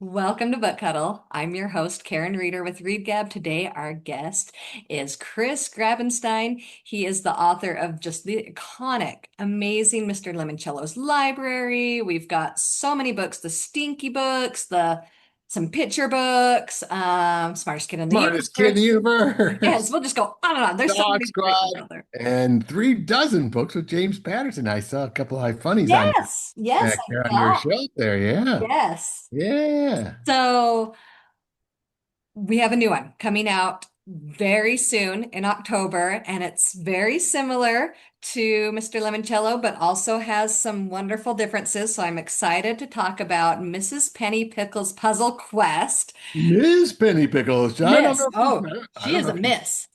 Welcome to BookHuddle. I'm your host, Karen Reeder with Readgab. Today, our guest is Chris Grabenstein. He is the author of just the iconic, amazing Mr. Lemoncello's Library. We've got so many books, the Stinky books, the some picture books, Smartest Kid in the Smartest kid in the Universe. Yes, universe. we'll just go on and on. There's so Dog many great ones Squad. out there. And 3 dozen books with James Patterson. I saw a couple of funnies on Yes, yes, back I there on your saw. shelf there. Yeah. Yes. Yeah. So we have a new one coming out very soon in October, and it's very similar to Mr. Limoncello, but also has some wonderful differences. So I'm excited to talk about Mrs. Pennypickle's Puzzle Quest. Ms. Pennypickle. I don't Miss, know if oh, you, I she don't is know a if you, miss.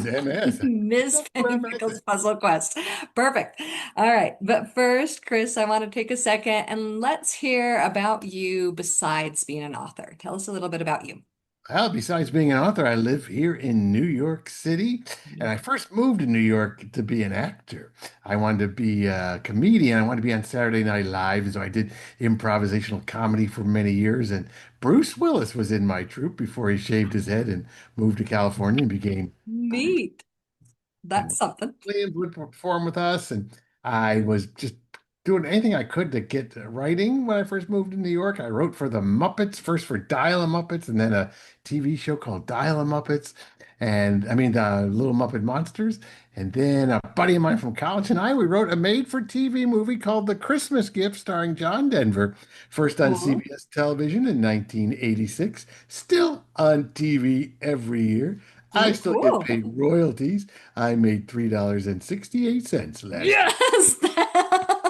Ms. MS. Miss Pennypickle's Puzzle Quest. Perfect. All right. But first, Chris, I want to take a second and let's hear about you besides being an author. Tell us a little bit about you. Well, besides being an author, I live here in New York City, and I first moved to New York to be an actor. I wanted to be a comedian. I wanted to be on Saturday Night Live, and so I did improvisational comedy for many years. And Bruce Willis was in my troupe before he shaved his head and moved to California and became Bruce. Neat. And That's something. Williams would perform with us, and I was just doing anything I could to get writing when I first moved to New York. I wrote for the Muppets, first for Dial-A-Muppets, and then a TV show called Dial-A-Muppets, and I mean the Little Muppet Monsters. And then a buddy of mine from college and we wrote a made-for-TV movie called The Christmas Gift, starring John Denver, first on Cool. CBS television in 1986, still on TV every year. I Cool, still get cool. paid royalties. I made $3.68 last year. Yes.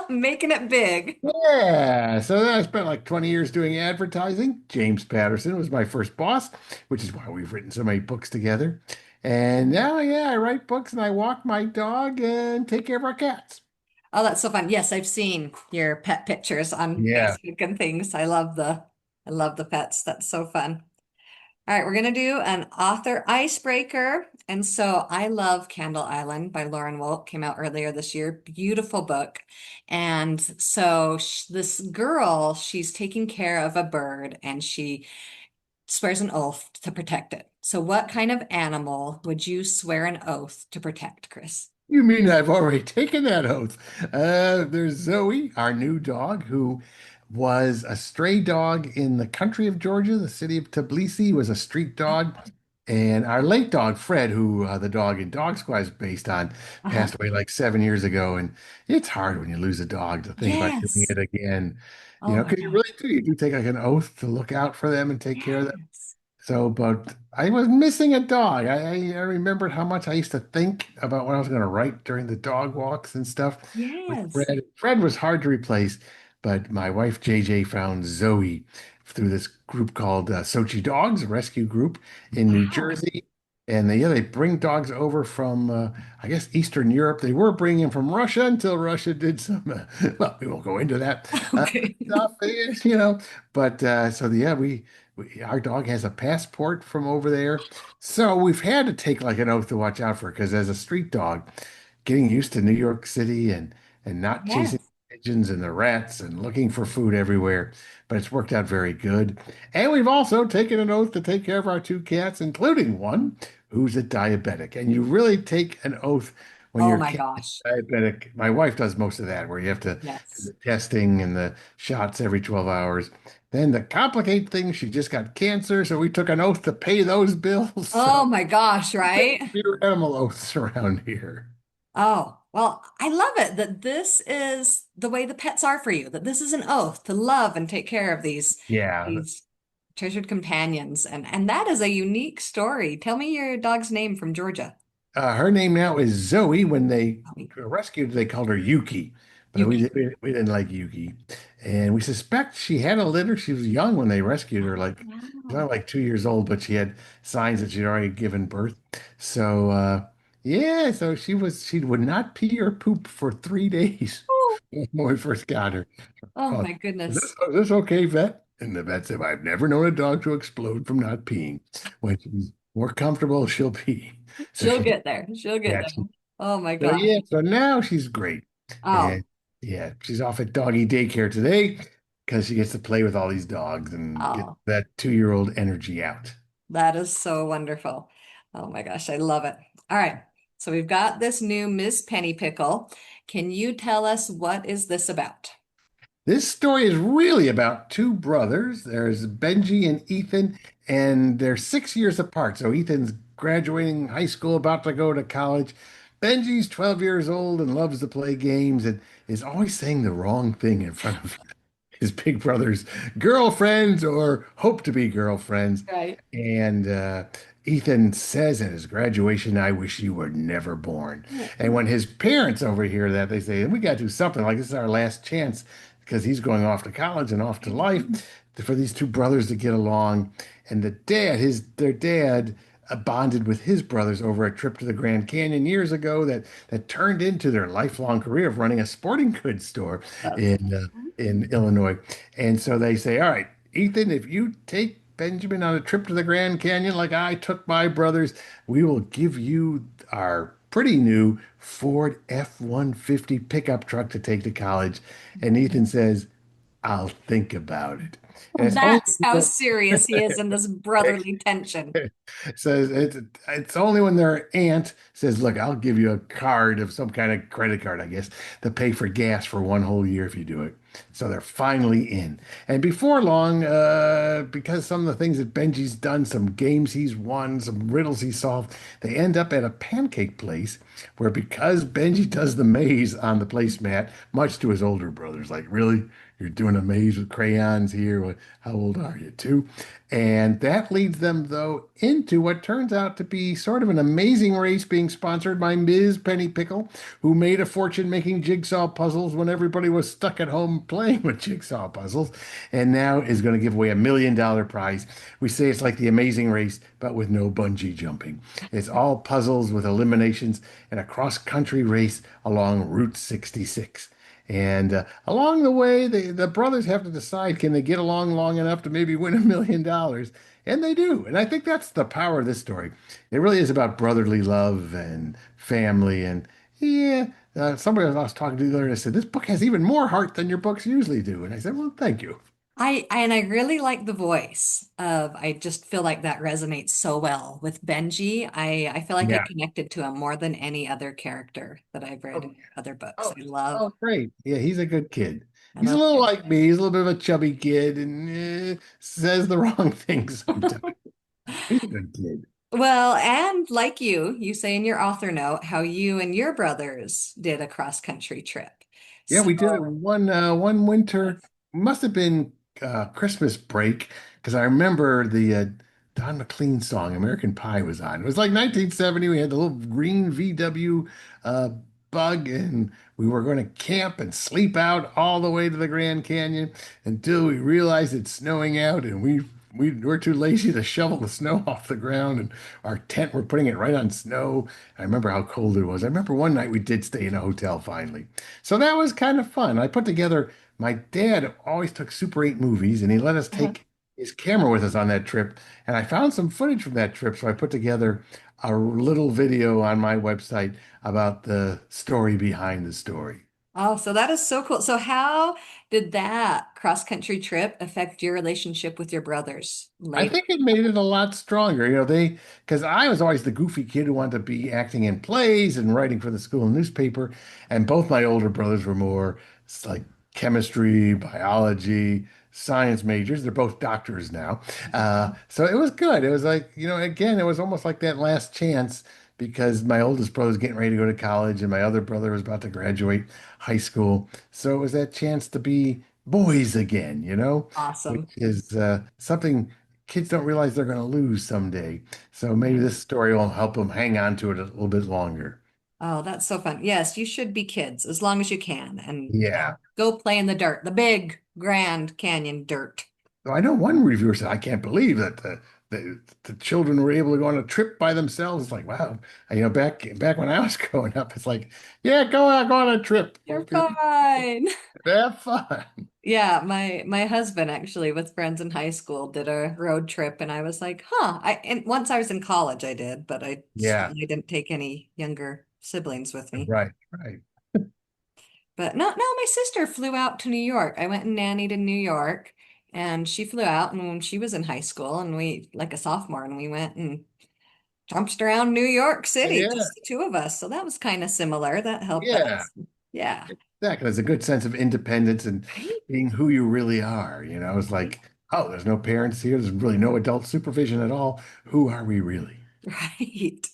Making it big. Yeah, so then I spent like 20 years doing advertising. James Patterson was my first boss, which is why we've written so many books together. And now, yeah, I write books and I walk my dog and take care of our cats. Oh, that's so fun. Yes, I've seen your pet pictures on Yeah. Facebook and things. I love the pets. That's so fun. All right, we're gonna do an author icebreaker. And so I love Candle Island by Lauren Wolk, came out earlier this year. Beautiful book. And so this girl, she's taking care of a bird and she swears an oath to protect it. So what kind of animal would you swear an oath to protect, Chris? You mean I've already taken that oath? There's Zoe, our new dog, who was a stray dog in the country of Georgia. The city of Tbilisi was a street dog. And our late dog, Fred, who the dog in Dog Squad is based on, Uh-huh. passed away like 7 years ago. And it's hard when you lose a dog to think about doing Yes. it again, Oh my because you really gosh. do. You do take like an oath to look out for them and take care of them. Yes. So, but I was missing a dog. I remembered how much I used to think about what I was going to write during the dog walks and stuff with Yes. Fred. Fred was hard to replace, but my wife JJ found Zoe through this group called Sochi Dogs, a rescue group in New Wow. Jersey. And they bring dogs over from, I guess, Eastern Europe. They were bringing them from Russia until Russia did some, well, we won't go into that Okay. stuff, you know. But yeah, our dog has a passport from over there. So we've had to take like an oath to watch out for because as a street dog, getting used to New York City and not chasing Yes. pigeons and the rats and looking for food everywhere, but it's worked out very good. And we've also taken an oath to take care of our 2 cats, including one who's a diabetic. And you really take an oath when Oh your my cat gosh. is diabetic. My wife does most of that, where you have to do Yes. the testing and the shots every 12 hours. Then to complicate things, she just got cancer, so we took an oath to pay those bills. Oh So my gosh, we take right? a few animal oaths around here. Oh, well, I love it that this is the way the pets are for you, that this is an oath to love and take care of Yeah. these treasured companions. And that is a unique story. Tell me your dog's name from Georgia. Her name now is Zoe. When they Zoe. rescued, they called her Yuki, but Yuki. we didn't like Yuki, and we suspect she had a litter. She was young when they rescued her, like she's Wow. not like 2 years old, but she had signs that she'd already given birth. So yeah, so she would not pee or poop for 3 days Oh, when we first got her. oh Oh, my goodness. is this okay, vet? And the vet said, I've never known a dog to explode from not peeing. When she's more comfortable, she'll pee. So She'll she get there. She'll get yeah, there. Oh my so gosh. yeah, so now she's great. Oh, And yeah, she's off at doggy daycare today. because she gets to play with all these dogs and get Oh, that 2-year-old energy out. that is so wonderful. Oh my gosh, I love it. All right. So we've got this new Miss Pennypickle. Can you tell us what is this about? This story is really about two brothers. There's Benji and Ethan, and they're 6 years apart. So Ethan's graduating high school, about to go to college. Benji's 12 years old and loves to play games and is always saying the wrong thing in front of his big brother's girlfriends or hope to be girlfriends. Right. And Ethan says in his graduation, I wish you were never born. And when his parents overhear that, they say, we got to do something like this is our last chance because he's going off to college and off to life for these two brothers to get along. And their dad bonded with his brothers over a trip to the Grand Canyon years ago that turned into their lifelong career of running a sporting goods store That's in Illinois. And so they say, all right, Ethan, if you take Benjamin on a trip to the Grand Canyon like I took my brothers, we will give you our pretty new Ford F-150 pickup truck to take to college. And Ethan says, I'll think about it. And it's only that's how serious he is in this brotherly tension. says it's only when their aunt says, "Look, I'll give you a card of some kind of credit card, I guess, to pay for gas for 1 whole year if you do it." So they're finally in. And before long, because some of the things that Benji's done, some games he's won, some riddles he solved, they end up at a pancake place where because Benji does the maze on the placemat, much to his older brothers, like, really? You're doing a maze with crayons here? How old are you, two? And that leads them, though, into what turns out to be sort of an amazing race being sponsored by Ms. Pennypickle, who made a fortune making jigsaw puzzles when everybody was stuck at home playing with jigsaw puzzles, and now is going to give away $1 million prize. We say it's like the Amazing Race, but with no bungee jumping. It's all puzzles with eliminations and a cross-country race along Route 66. And along the way, the brothers have to decide, can they get along long enough to maybe win $1 million? And they do. And I think that's the power of this story. It really is about brotherly love and family. And yeah, somebody I was talking to the other day said, this book has even more heart than your books usually do. And I said, well, thank you. I really like the voice of, I just feel like that resonates so well with Benji. I feel like I Yeah. connected to him more than any other character that I've read Oh, in other books. oh, oh, great. Yeah, he's a good kid. I He's a love little him. like me. He's a little bit of a chubby kid and says the wrong things sometimes. He's a good kid. Well, and like you say in your author note how you and your brothers did a cross-country trip. Yeah, So we did it one winter. Must have been Christmas break because I remember the Don McLean song "American Pie" was on. It was like 1970. We had the little green VW uh, bug, and we were going to camp and sleep out all the way to the Grand Canyon until we realized it's snowing out, and we were too lazy to shovel the snow off the ground, and our tent, we're putting it right on snow. I remember how cold it was. I remember one night we did stay in a hotel finally. So that was kind of fun. I put together, my dad always took Super 8 movies and he let us uh, take his camera with us on that trip. And I found some footage from that trip. So I put together a little video on my website about the story behind the story. oh, so that is so cool. So how did that cross-country trip affect your relationship with your brothers I later? think it made it a lot stronger. Because I was always the goofy kid who wanted to be acting in plays and writing for the school newspaper. And both my older brothers were more like chemistry, biology, science majors. They're both doctors now. So it was good. It was like, again, it was almost like that last chance because my oldest brother was getting ready to go to college and my other brother was about to graduate high school. So it was that chance to be boys again, which Awesome. is something kids don't realize they're going to lose someday. So maybe Right. this story will help them hang on to it a little bit longer. Oh, that's so fun. Yes, you should be kids as long as you can and Yeah. go play in the dirt, the big Grand Canyon dirt. So I know one reviewer said, I can't believe that the children were able to go on a trip by themselves. It's like, wow. Back when I was growing up, it's like, yeah, go on a trip. You're fine. Have fun. Yeah, my husband actually with friends in high school did a road trip and I was like, huh. And once I was in college I did, but I Yeah, certainly didn't take any younger siblings with me. right, right. But no, my sister flew out to New York. I went and nannied in New York, and she flew out, and when she was in high school, and we like a sophomore, and we went and jumped around New York City, Yeah, just the two of us. So that was kind of similar. That helped yeah. us. Yeah. Exactly. There's a good sense of independence and Right? being who you really are. It's Right. like, oh, there's no parents here. There's really no adult supervision at all. Who are we really? Right.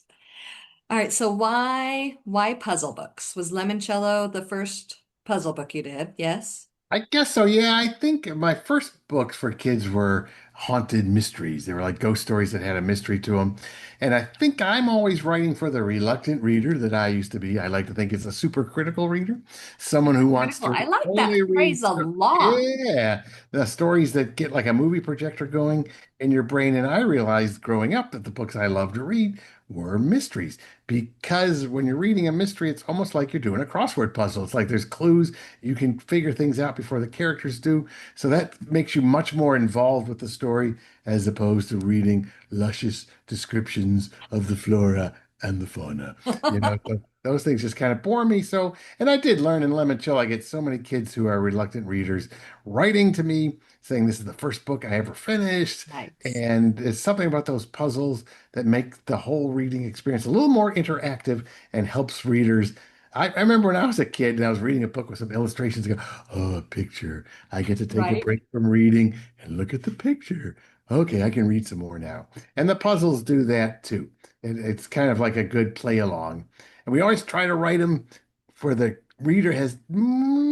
All right. So why puzzle books? Was Lemoncello the first puzzle book you did? Yes. I guess so. Yeah, I think my first books for kids were haunted mysteries. They were like ghost stories that had a mystery to them. And I think I'm always writing for the reluctant reader that I used to be. I like to think it's a super critical reader, someone who wants Critical. to I like that only read, phrase a lot. yeah, the stories that get like a movie projector going in your brain. And I realized growing up that the books I loved to read were mysteries because when you're reading a mystery, it's almost like you're doing a crossword puzzle. It's like there's clues you can figure things out before the characters do. So that makes you much more involved with the story as opposed to reading luscious descriptions of the flora and the fauna. So those things just kind of bore me. So, and I did learn in Lemoncello, I get so many kids who are reluctant readers writing to me saying this is the first book I ever finished. Nice. And it's something about those puzzles that make the whole reading experience a little more interactive and helps readers. I remember when I was a kid and I was reading a book with some illustrations and go, oh, a picture. I get to take a Right. break from reading and look at the picture. Okay, I can read some more now. And the puzzles do that too. It's kind of like a good play along. And we always try to write them for the reader has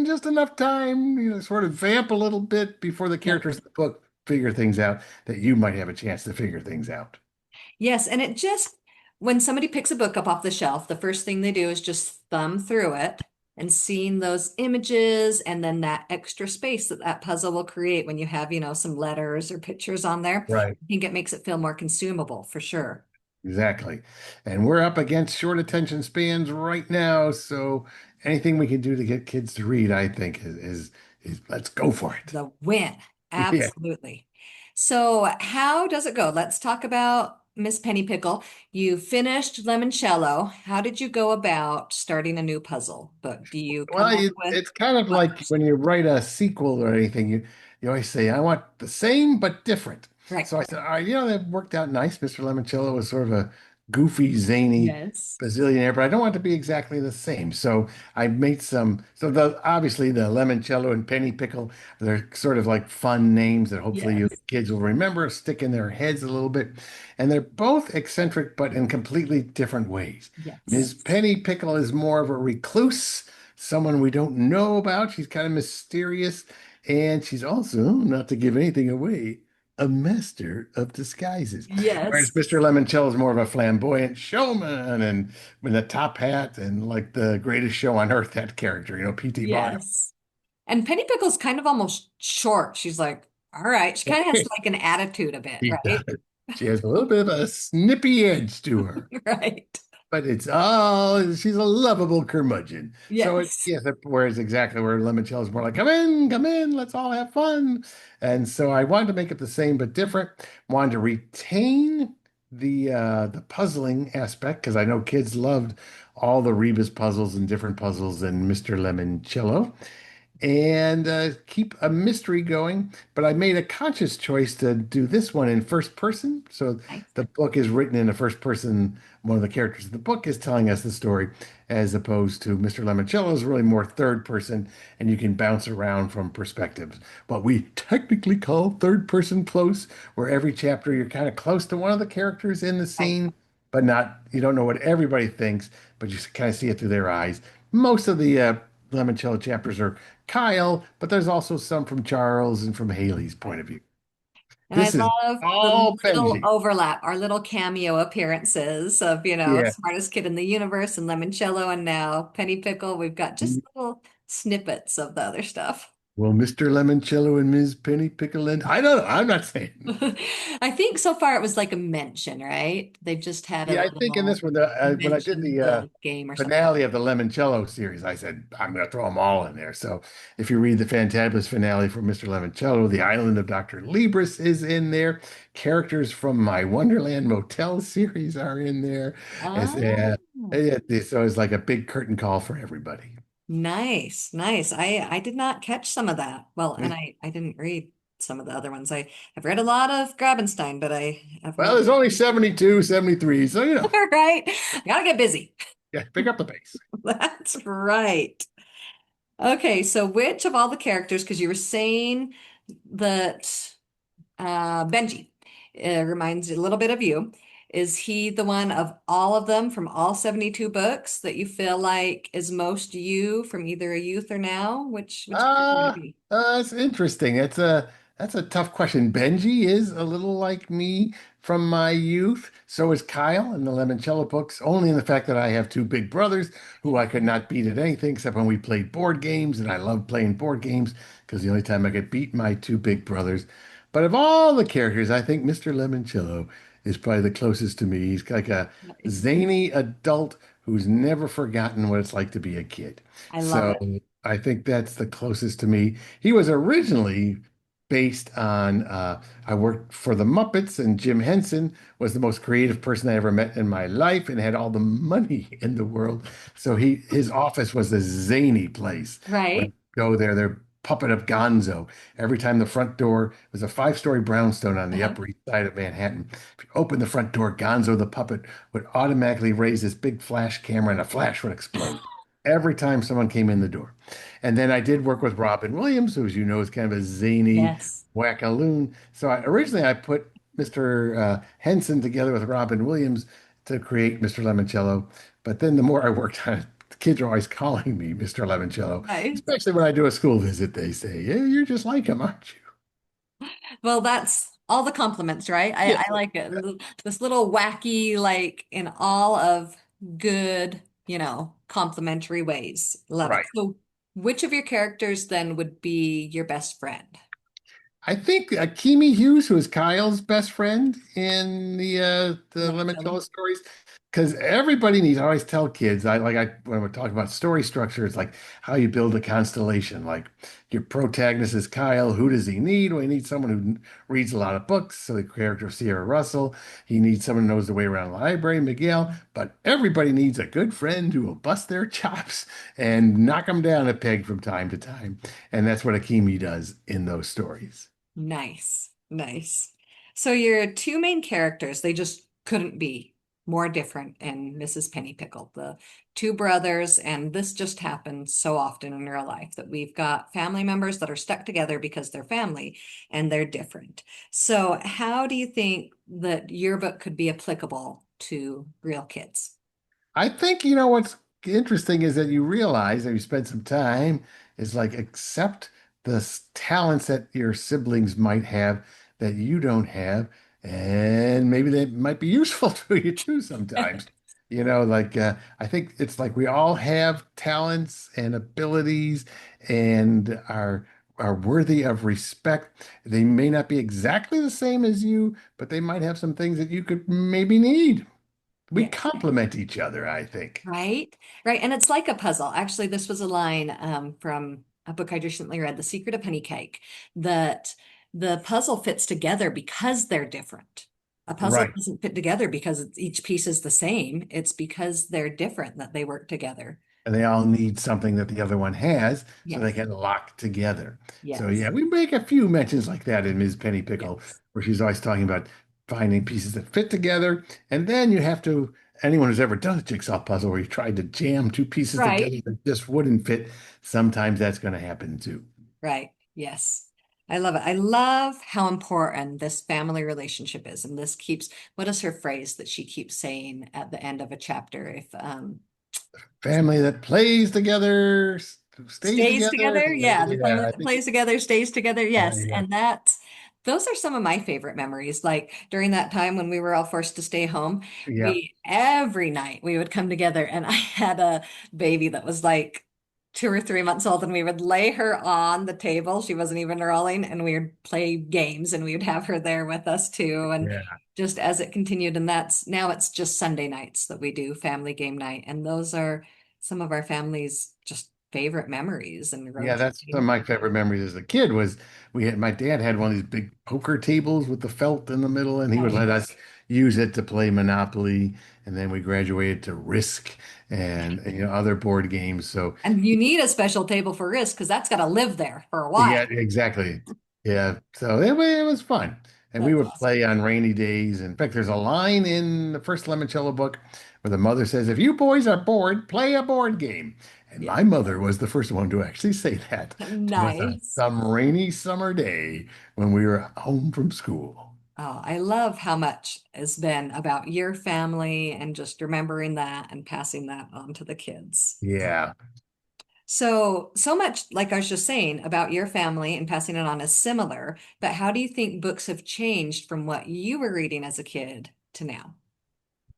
just enough time, sort of vamp a little bit before the Yep. characters in the book figure things out that you might have a chance to figure things out. Yes, and it just when somebody picks a book up off the shelf, the first thing they do is just thumb through it and seeing those images and then that extra space that that puzzle will create when you have, some letters or pictures on there. Right. I think it makes it feel more consumable for sure. Exactly. And we're up against short attention spans right now. So anything we can do to get kids to read, I think, is let's go for it. The win. Yeah. Absolutely. So, how does it go? Let's talk about Miss Pennypickle. You finished Lemoncello. How did you go about starting a new puzzle book? Do you Well, come up with it's kind of what like first? when you write a sequel or anything, you always say, I want the same but different. Right. So I said, all right, that worked out nice. Mr. Lemoncello was sort of a goofy, zany Yes. bazillionaire, but I don't want it to be exactly the same. So I made so obviously the Lemoncello and Pennypickle, they're sort of like fun names that hopefully you Yes. kids will remember, stick in their heads a little bit. And they're both eccentric, but in completely different ways. Ms. Yes. Pennypickle is more of a recluse, someone we don't know about. She's kind of mysterious, and she's also, not to give anything away, a master of disguises. Whereas Yes. Mr. Lemoncello is more of a flamboyant showman and with a top hat and like the greatest show on earth, that character, P.T. Barnum. Yes. And Pennypickle's kind of almost short. She's like, all right. She kind of has like an attitude a bit, She right? does. She has a little bit of a snippy edge to her. Right. But she's a lovable curmudgeon. So Yes. yes, whereas exactly where Limoncello is more like, come in, let's all have fun. And so I wanted to make it the same but different. Wanted to retain the puzzling aspect because I know kids loved all the Rebus puzzles and different puzzles in Mr. Lemoncello and keep a mystery going. But I made a conscious choice to do this one in first person. So Nice. the book is written in a first person. One of the characters in the book is telling us the story, as opposed to Mr. Lemoncello is really more third person, and you can bounce around from perspectives. What we technically call third person close, where every chapter you're kind of close to one of the characters in the Right. scene, but not, you don't know what everybody thinks, but you kind of see it through their eyes. Most of the Lemoncello chapters are Kyle, but there's also some from Charles and from Haley's Right. point of view. And I This is love the all little Benji. overlap, our little cameo appearances of, Yeah. smartest kid in the universe and Lemoncello and now Pennypickle. We've got just little snippets of the other stuff. Well, Mr. Lemoncello and Ms. Pennypickle and I don't know. I'm not saying. I think so far it was like a mention, right? They just had a Yeah, I think in this little one, when I did mention the the game or something. finale of the Lemoncello series, I said I'm going to throw them all in there. So if you read the fantabulous finale for Mr. Lemoncello, the Island of Dr. Libris is in there. Characters from my Wonderland Motel series are in there. Ah, So it's like a big curtain call for everybody. Nice, nice. I did not catch some of that. Well, and I didn't read some of the other ones. I've read a lot of Grabenstein, but I have Well, not. there's only 72, 73, so All right. I gotta get busy. yeah, pick up the pace. That's right. Okay, so which of all the characters, because you were saying that Benji reminds you a little bit of you. Is he the one of all of them from all 72 books that you feel like is most you from either a youth or now? Which character would it be? That's interesting. That's a tough question. Benji is a little like me from my youth. So is Kyle in the Lemoncello books, only in the fact that I have two big brothers who I could not beat at anything except when we played board games, and I love playing board games because the only time I could beat my two big brothers. But of all the characters, I think Mr. Lemoncello is probably the closest to me. He's like a Nice. zany adult who's never forgotten what it's like to be a kid. I love So it. I think that's the closest to me. He was originally based on, I worked for the Muppets, and Jim Henson was the most creative person I ever met in my life and had all the money in the world. So his office was a zany place. When Right? you go there, they're puppet of Gonzo. Every time the front door was a five-story brownstone on the Uh-huh. Upper East Side of Manhattan. If you open the front door, Gonzo the puppet would automatically raise this big flash camera and a flash would explode every time someone came in the door. And then I did work with Robin Williams, who, as you know, is kind of a zany Yes. wackaloon. So originally I put Mr. Henson together with Robin Williams to create Mr. Lemoncello. But then the more I worked on it, the kids are always calling me Mr. Lemoncello, Nice. especially when I do a school visit. They say, "Yeah, you're just like him, aren't you?" Well, that's all the compliments, right? I Yes. like it. This little wacky, like in all of good, complimentary ways. Love it. Right. So, which of your characters then would be your best friend? I think Kimi Hughes, who is Kyle's best friend in the Lemoncello. Lemoncello stories, because everybody needs. I always tell kids, I when we're talking about story structure, it's like how you build a constellation. Like your protagonist is Kyle. Who does he need? Well, he needs someone who reads a lot of books. So the character of Sierra Russell. He needs someone who knows the way around the library, Miguel. But everybody needs a good friend who will bust their chops and knock them down a peg from time to time. And that's what Akimi does in those stories. Nice, nice. So your two main characters, they just couldn't be more different in Mrs. Pennypickle. The two brothers, and this just happens so often in real life that we've got family members that are stuck together because they're family and they're different. So how do you think that your book could be applicable to real kids? I think what's interesting is that you realize that you spend some time is like accept the talents that your siblings might have that you don't have, and maybe they might be useful to you too sometimes. Like I think it's like we all have talents and abilities and are worthy of respect. They may not be exactly the same as you, but they might have some things that you could maybe need. We Yes. complement each other, I think. Right? Right. And it's like a puzzle. Actually, this was a line from a book I recently read, The Secret of Honey Cake, that the puzzle fits together because they're different. A puzzle Right. doesn't fit together because each piece is the same. It's because they're different that they work together. And they all need something that the other one has so they Yes. can lock together. So Yes. yeah, we make a few mentions like that in Ms. Penny Pickle, Yes. where she's always talking about finding pieces that fit together. And then you have to, anyone who's ever done a jigsaw puzzle where you tried to jam two pieces Right. together that just wouldn't fit, sometimes that's going to happen too. Right. Yes. I love it. I love how important this family relationship is. And this keeps, what is her phrase that she keeps saying at the end of a chapter? If Family that plays together, stays stays together. together. Yeah, the Yeah, family I that think, plays together stays together. Yes. yeah, And those are some of my favorite memories. Like during that time when we were all forced to stay home, yeah. every night we would come together and I had a baby that was like 2 or 3 months old and we would lay her on the table. She wasn't even rolling and we would play games and we would have her there with us too. And Yeah. just as it continued, and that's now it's just Sunday nights that we do family game night. And those are some of our families just favorite memories and Yeah, road that's some of tripping. my favorite memories as a kid was my dad had one of these big poker tables with the felt in the middle, and he would let Nice. us use it to play Monopoly, and then we graduated to Risk and other board games. So And you need a special table for Risk because that's got to live there for a yeah, while. exactly. Yeah, so it was fun. And we That's would awesome. play on rainy days. In fact, there's a line in the first Lemoncello book where the mother says, "If you boys are bored, play a board game." And Yeah. my mother was the first one to actually say that to us on Nice. some rainy summer day when we were home from school. Oh, I love how much has been about your family and just remembering that and passing that on to the kids. Yeah. So much, like I was just saying, about your family and passing it on is similar, but how do you think books have changed from what you were reading as a kid to now?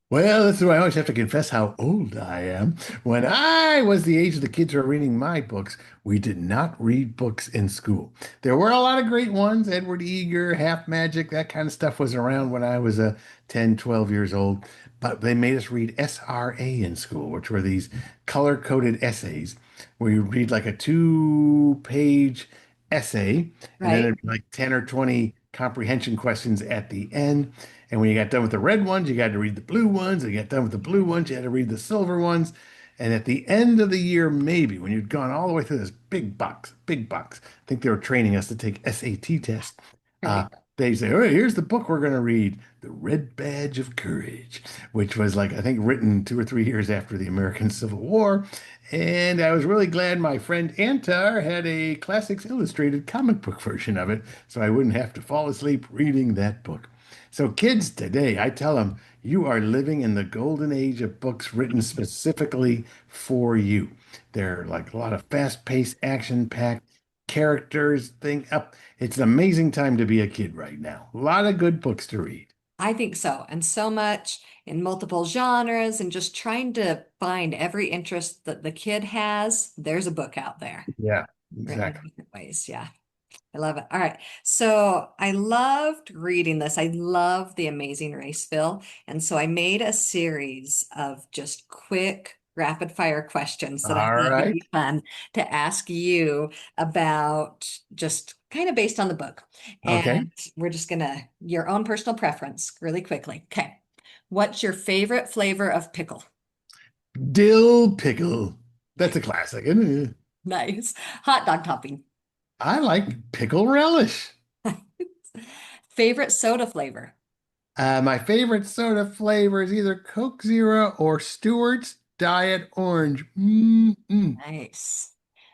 Well, that's why I always have to confess how old I am. When I was the age of the kids who are reading my books, we did not read books in school. There were a lot of great ones. Edward Eager, Half Magic, that kind of stuff was around when I was 10, 12 years old. But they made us read SRA in school, which were these color-coded essays where you read like a two-page essay, and then Right? there'd be like 10 or 20 comprehension questions at the end. And when you got done with the red ones, you got to read the blue ones. And you got done with the blue ones, you had to read the silver ones. And at the end of the year, maybe when you'd gone all the way through this big box, I think they were training us to take SAT tests. Uh, Right. they say, "All right, here's the book we're going to read, The Red Badge of Courage," which was like, I think, written 2 or 3 years after the American Civil War. And I was really glad my friend Antar had a Classics Illustrated comic book version of it, so I wouldn't have to fall asleep reading that book. So, kids today, I tell them, you are living in the golden age of books written specifically for you. They're like a lot of fast-paced, action-packed characters thing up. It's an amazing time to be a kid right now. A lot of good books to read. I think so. And so much in multiple genres and just trying to find every interest that the kid has. There's a book out there, Yeah, written in exactly. different ways. Yeah. I love it. All right. So I loved reading this. I love The Amazing Race, Bill. And so I made a series of just quick rapid fire questions that I All thought would right. be fun to ask you about just kind of based on the book. Okay. And we're just gonna, your own personal preference really quickly. Okay. What's your favorite flavor of pickle? Dill pickle. That's a classic, isn't it? Nice. Hot dog topping. I like pickle relish. Favorite soda flavor? My favorite soda flavor is either Coke Zero or Stewart's Diet Orange. Mm-mm. Nice.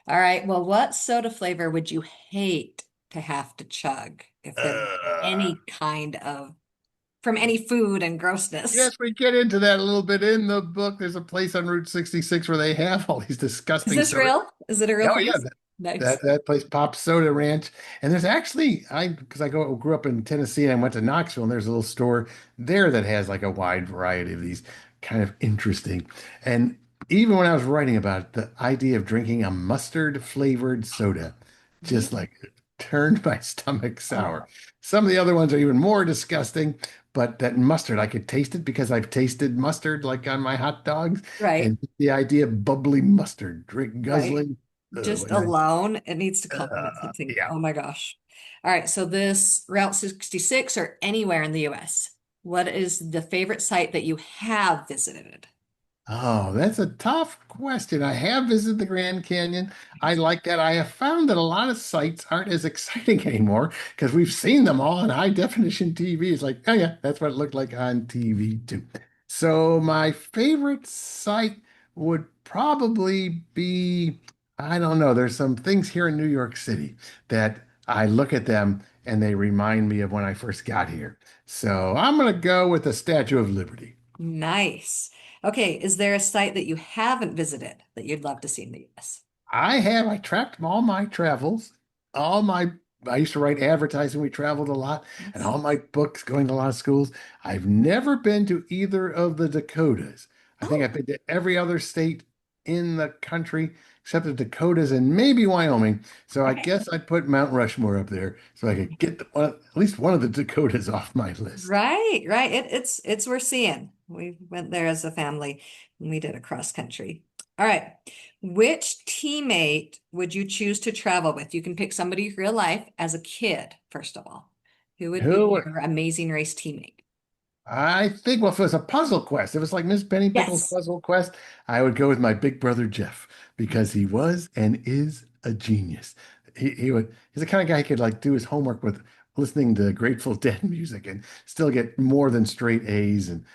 All right. Well, what soda flavor would you hate to have to chug if there was Uh, any kind of from any food and grossness? yes, we get into that a little bit in the book. There's a place on Route 66 where they have all these Is disgusting this sodas. real? Is it a real Oh yeah, place? Nice. that place Pop Soda Ranch. And there's actually because I grew up in Tennessee and I went to Knoxville and there's a little store there that has like a wide variety of these kind of interesting. And even when I was writing about it, the idea of drinking a mustard flavored soda just Mm. like turned my stomach sour. Oh, Some of the other ones are even more disgusting, but that mustard, I could taste it because I've tasted mustard like on my hot dogs. right, And the idea of bubbly mustard, drink right. guzzling. Just When I alone, it needs to complement something. yeah. Oh my gosh. All right. So this Route 66 or anywhere in the US, what is the favorite site that you have visited? Oh, that's a tough question. I have visited the Grand Canyon. I like that. I have found that a lot of sites aren't as exciting anymore because we've seen them all in high definition TV. It's like, oh yeah, that's what it looked like on TV too. So my favorite site would probably be, I don't know, there's some things here in New York City that I look at them and they remind me of when I first got here. So I'm gonna go with the Statue of Liberty. Nice. Okay, is there a site that you haven't visited that you'd love to see in the US? I tracked all my travels, all my, I used to write advertising. We traveled a lot, and Yes. all my books going to a lot of schools. I've never been to either of the Dakotas. I think I've Oh, been to every other state in the country except the Dakotas and maybe Wyoming. So I okay. guess I'd put Mount Rushmore up there so I could get at least one of the Dakotas off my list. Right, right. It's worth seeing. We went there as a family and we did a cross country. All right. Which teammate would you choose to travel with? You can pick somebody real life as a kid, first of all. Who would be Who? your Amazing Race teammate? I think, well, if it was a puzzle quest, if it was like Miss Pennypickle's Yes. puzzle quest, I would go with my big brother Jeff because he was and is a genius. He's the kind of guy who could like do his homework with listening to Grateful Dead music and still get more than straight A's and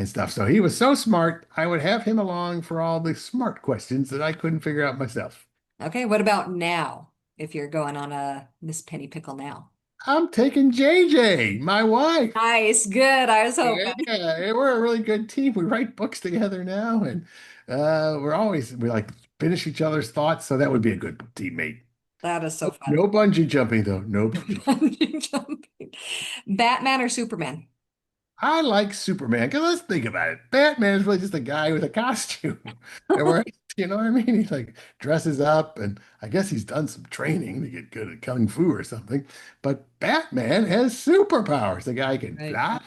stuff. So he was so smart, I would have him along for all the smart questions that I couldn't figure out myself. Okay, what about now? If you're going on a Miss Penny Pickle now. I'm taking JJ, my wife. Nice, good. I was hoping. Yeah, we're a really good team. We write books together now, and we like finish each other's thoughts. So that would be a good teammate. That is so fun. No bungee jumping though. No bungee. Bungee jumping. Batman or Superman? I like Superman because let's think about it. Batman is really just a guy with a costume, and we're you know what I mean. He like dresses up, and I guess he's done some training to get good at kung fu or something. But Batman has superpowers. The guy can Right. fly.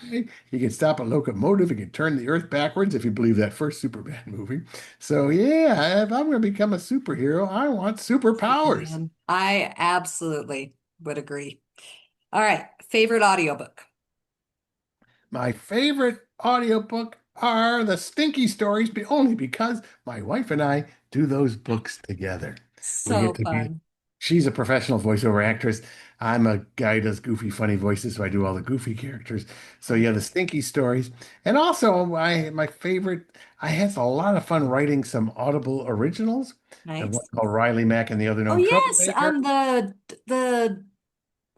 He can stop a locomotive. He can turn the earth backwards if you believe that first Superman movie. So yeah, if I'm going to become a superhero, I want superpowers. Superman. I absolutely would agree. All right, favorite audiobook. My favorite audiobook are the Stinky Stories, only because my wife and I do those books together. We get So to be, fun. she's a professional voiceover actress. I'm a guy who does goofy, funny voices, so I do all the goofy characters. So yeah, the Stinky Stories. And also my favorite, I had a lot of fun writing some Audible originals. The one Nice. called Riley Mack and the Other Oh Known yes, Troublemaker. the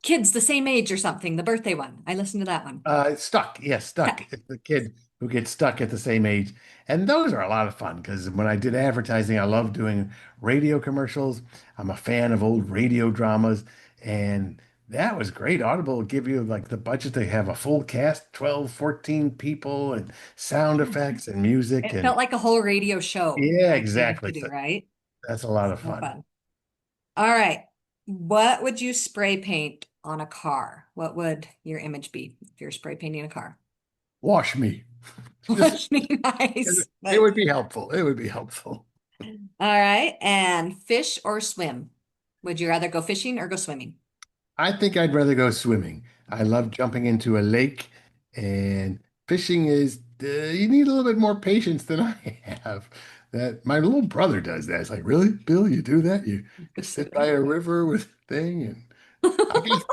kids the same age or something, the birthday one. I listened to that one. Stuck. Yes, stuck. Heck, It's the kid who gets stuck at the same age. And those are a lot of fun because when I did advertising, I love doing radio commercials. I'm a fan of old radio dramas. And that was great. Audible will give you like the budget to have a full cast, 12, 14 people and sound effects and music. it felt And like a whole radio show yeah, that you had to exactly. do, So right? that's a lot of So fun. fun. All right. What would you spray paint on a car? What would your image be if you're spray painting a car? Wash me. Just Would be nice. it Nice. would be helpful. It would be helpful. All right. And fish or swim? Would you rather go fishing or go swimming? I think I'd rather go swimming. I love jumping into a lake, and fishing is you need a little bit more patience than I have. That my little brother does that. It's like, really, Bill, you do that? You Just sit sit by a river with a thing, and I guess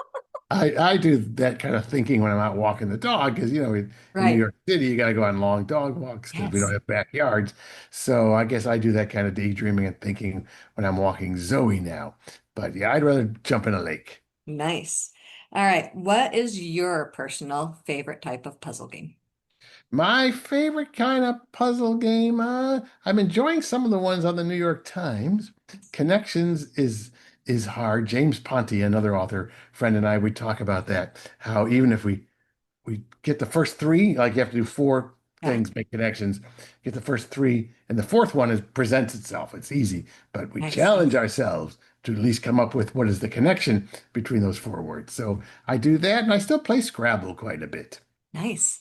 I do that kind of thinking when I'm out walking the dog because in New Right. York City you got to go on long dog walks because we don't Yes. have backyards. So I guess I do that kind of daydreaming and thinking when I'm walking Zoe now. But yeah, I'd rather jump in a lake. Nice. All right. What is your personal favorite type of puzzle game? My favorite kind of puzzle game, I'm enjoying some of the ones on the New York Times. Connections is hard. James Ponte, another author friend, and I, we talk about that. How even if we get the first three, like you have to do four Yeah. things, make connections, get the first three, and the fourth one is presents itself. It's easy, but we Nice. challenge ourselves to at least come up with what is the connection between those four words. So I do that, and I still play Scrabble quite a bit. Nice.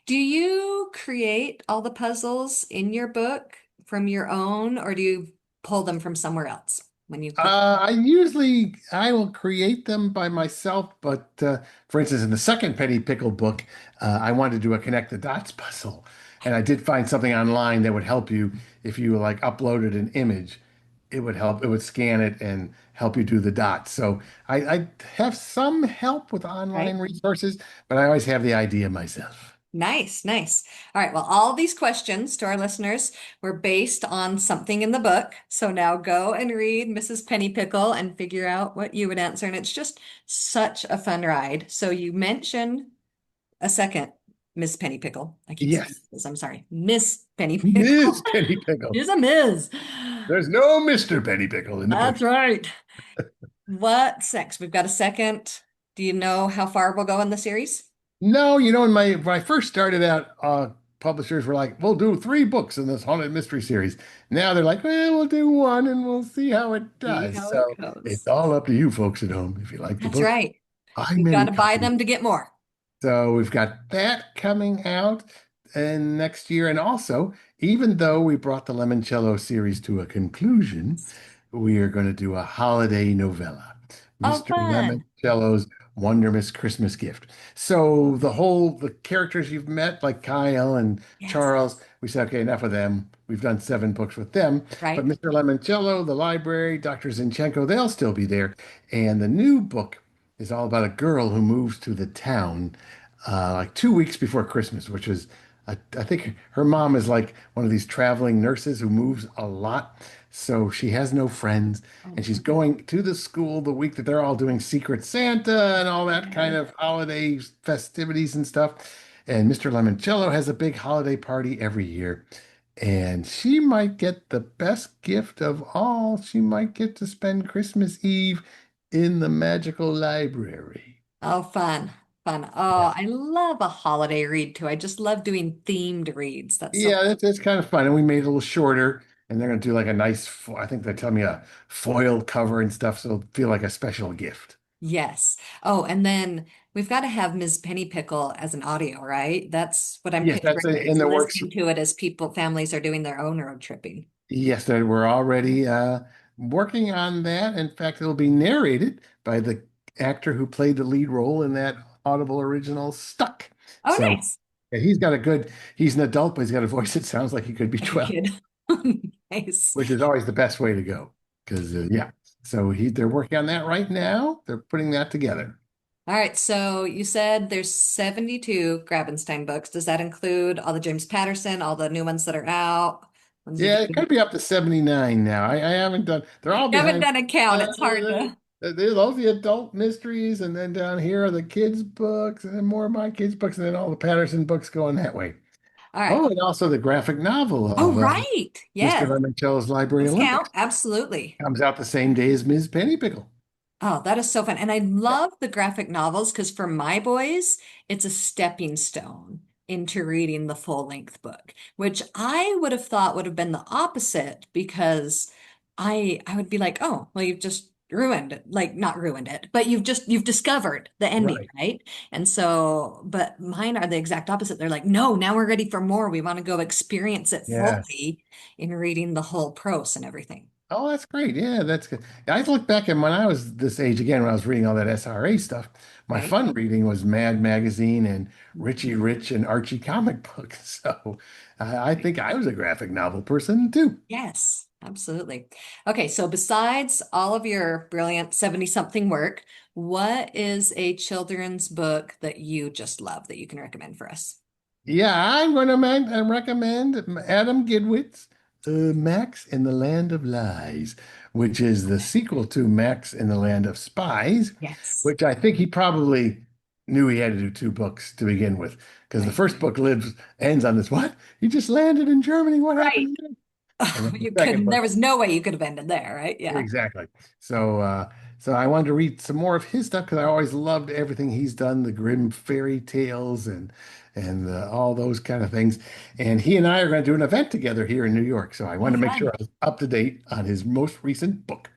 Do you create all the puzzles in your book from your own, or do you pull them from somewhere else when you put? I will create them by myself, but for instance, in the second Penny Pickle book, I wanted to do a connect the dots puzzle, and I did find something online that would help you if you like uploaded an image. It would help. It would scan it and help you do the dots. So I have some help with Right? online resources, but I always have the idea myself. Nice, nice. All right. Well, all these questions to our listeners were based on something in the book. So now go and read Mrs. Pennypickle and figure out what you would answer. And it's just such a fun ride. So you mentioned a second Miss Pennypickle. I keep saying Yes, this. I'm sorry. Miss Pennypickle. Ms. Penny Pickle. She's a Ms. There's no Mr. Penny Pickle in the book. That's right. What's next? We've got a second. Do you know how far we'll go in the series? No, when I first started out, publishers were like, "We'll do three books in this haunted mystery series." Now they're like, "Well, we'll do one, and we'll see how it See does." how it So it's goes. all up to you folks at home. If you like the That's book, right. buy You've got many to buy copies. them to get more. So we've got that coming out. and next year. And also, even though we brought the Lemoncello series to a conclusion, we are going to do a holiday novella, Oh, Mr. fun. Lemoncello's Wonderous Christmas Gift. So the characters you've met, like Kyle and Yes. Charles, we said, okay, enough of them. We've done 7 books with them, but Right. Mr. Lemoncello, the library, Dr. Zinchenko, they'll still be there. And the new book is all about a girl who moves to the town like 2 weeks before Christmas, which is, I think her mom is like one of these traveling nurses who moves a lot. So she has no friends, Oh, and she's going to the school the week that they're all doing Secret Santa and all that kind yes. of holiday festivities and stuff. And Mr. Lemoncello has a big holiday party every year. And she might get the best gift of all. She might get to spend Christmas Eve in the magical library. Oh, fun. Fun. Yeah. Oh, I love a holiday read too. I just love doing themed reads. That's so, Yeah, that's kind of fun. And we made it a little shorter, and they're going to do like a nice, I think they tell me a foil cover and stuff, so it'll feel like a special gift. yes. Oh, and then we've got to have Ms. Pennypickle as an audio, right? That's what I'm Yes, that's picturing, in is the works. listening to it as families are doing their own road tripping. Yes, that we're already working on that. In fact, it'll be narrated by the actor who played the lead role in that Audible original Stuck. Oh, So nice. yeah, he's an adult, but he's got a voice that sounds like he could be Like a 12, kid. Nice. which is always the best way to go. Because yeah, so they're working on that right now. They're putting that together. All right, so you said there's 72 Grabenstein books. Does that include all the James Patterson, all the new ones that are out? Ones you Yeah, it did? could be up to 79 now. I haven't done, they're all You haven't behind. done a count. It's hard to. There's all the adult mysteries, and then down here are the kids' books, and then more of my kids' books, and then all the Patterson books going that way. All right. Oh, and also the graphic novel Oh, of right. Mr. Yes. Lemoncello's Library Those count. Olympics Absolutely. comes out the same day as Ms. Pennypickle. Oh, that is so fun. And I love the graphic novels because for my boys, it's a stepping stone into reading the full length book, which I would have thought would have been the opposite because I would be like, oh, well, you've just ruined it, like not ruined it, but you've discovered the ending, Right. right? And so, but mine are the exact opposite. They're like, no, now we're ready for more. We want to go experience it Yes. fully in reading the whole prose and everything, Oh, that's great. Yeah, that's good. I look back at when I was this age again, when I was reading all that SRA stuff, my right? fun reading was Mad Magazine and Richie Mhm. Rich and Archie comic books. So I think I was a graphic novel person too. Yes, absolutely. Okay, so besides all of your brilliant 70-something work, what is a children's book that you just love that you can recommend for us? Yeah, I'm going to recommend Adam Gidwit's Max in the Land of Lies, which is the sequel to Max in the Land of Spies, Yes. which I think he probably knew he had to do 2 books to begin with, because the Right. first book ends on this, what? He just landed in Germany. What Right. happened next? And then the You second couldn't, book there was no way you could have ended there, right? Yeah. exactly. So I wanted to read some more of his stuff because I always loved everything he's done, the grim fairy tales and all those kind of things. And he and I are going to do an event together here in New York. So I Oh, wanted to make sure fun. I was up to date on his most recent book.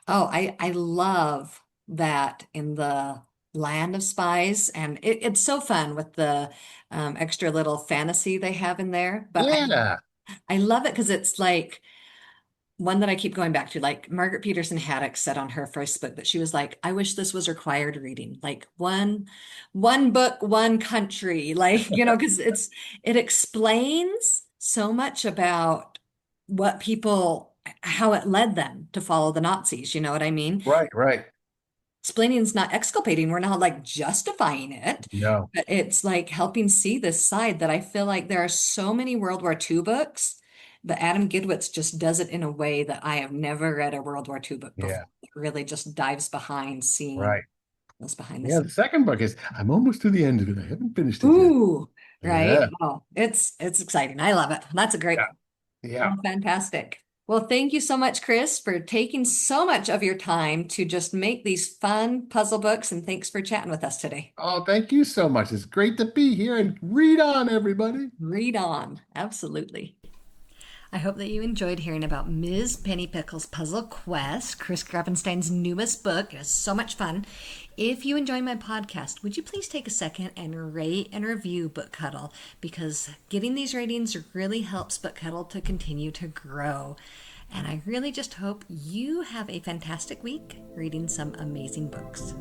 Oh, I love that in the Land of Spies, and it's so fun with the extra little fantasy they have in there. But Yeah, I love it because it's like one that I keep going back to, like Margaret Peterson Haddock said on her first book that she was like, I wish this was required reading, like one book, one country, like, because it explains so much about what people, how it led them to follow the Nazis, you know what I mean? right, right. Explaining is not exculpating, we're not like justifying it, No, but it's like helping see this side that I feel like there are so many World War II books, but Adam Gidwitz just does it in a way that I have never read a World War II book before. yeah, It really just dives behind seeing right. what's behind the Yeah, scenes. the second book is, I'm almost to the end of it. I haven't finished it yet. Ooh, right? Yeah, Oh, it's exciting. I love it. That's a great yeah, one. yeah. Oh, fantastic. Well, thank you so much, Chris, for taking so much of your time to just make these fun puzzle books, and thanks for chatting with us today. Oh, thank you so much. It's great to be here and read on, everybody. Read on. Absolutely. I hope that you enjoyed hearing about Ms. Pennypickle's Puzzle Quest, Chris Grabenstein's newest book. It is so much fun. If you enjoy my podcast, would you please take a second and rate and review BookHuddle, because getting these ratings really helps BookHuddle to continue to grow. And I really just hope you have a fantastic week reading some amazing books.